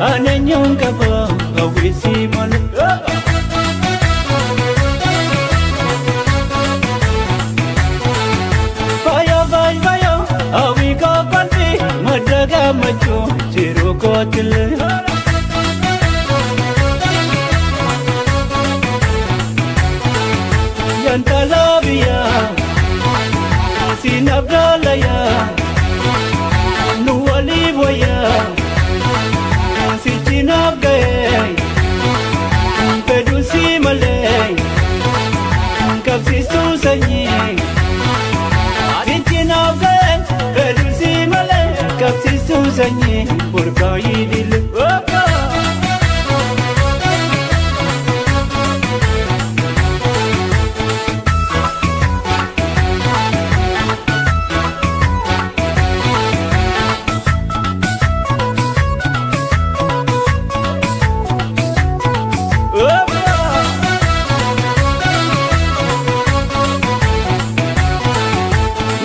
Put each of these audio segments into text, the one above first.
Ananyong kapa awisi mal Bayo bayo bayo awi ko konti madaga macho jiru kotil Yantalabia sinabdalaya nuwali boya si chinap gay pedu si malay kab si susanyi si chinap gay pedu si malay kab si susanyi purkai dil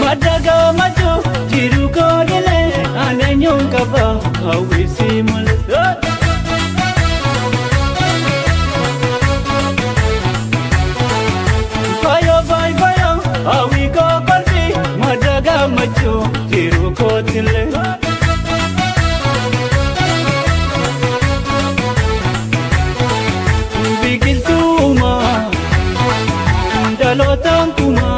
Madaga macho jiru ko dile ananyong kapa awisi mal Bayo bayo bayo awi ko konti madaga macho jiru ko dile Bigil tuma dalotang kuma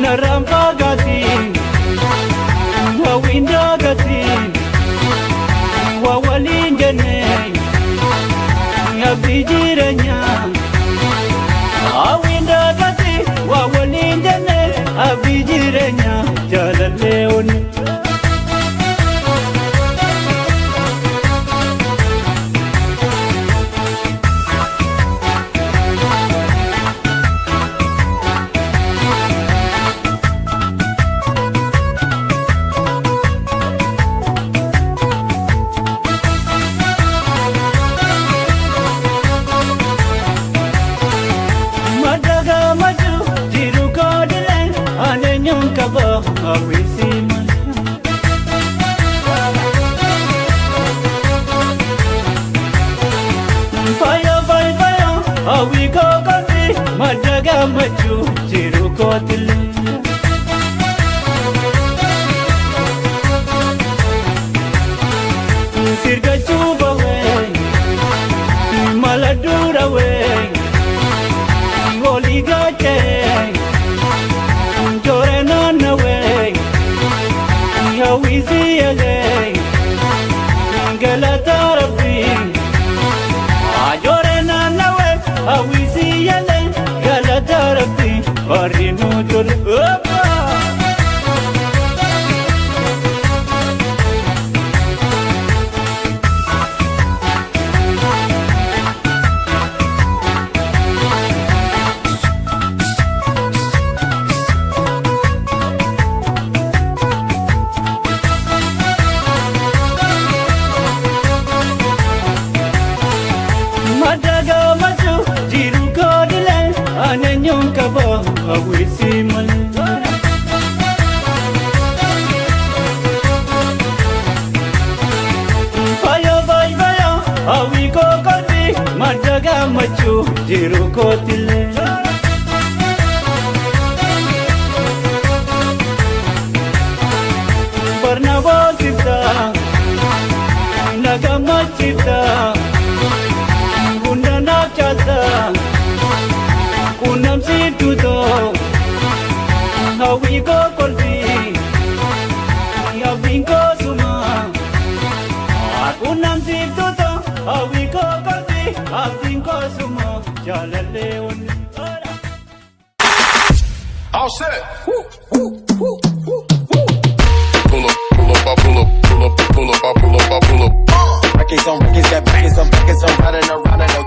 Narampagati Wawindagati Wawalinjane Abijiranya Awindagati Wawalinjane Abijiranya Jalaleoni Kaba awisi mal Bayo bayo bayo awi ko konti madaga machu jiru kotil Sirga chuba we maladura we Goliga che Hawizi agay galata rabbi ajorena nawe hawizi agay galata rabbi arinu jol Madaga macho jiru ko dile ananyong kaba awisi mal Bayo bayo bayo awi ko konti madaga macho jiru ko dile Barnabo sibda nagama sibda Kunam si tuto hawi ko kolbi hawi ko suma Kunam si tuto hawi ko kolbi hawi ko suma jaalalleewwan. All set. Pull up, pull up, I pull up, pull up, pull up, I pull up, I pull up. Records on records, got records on records, I'm riding around in the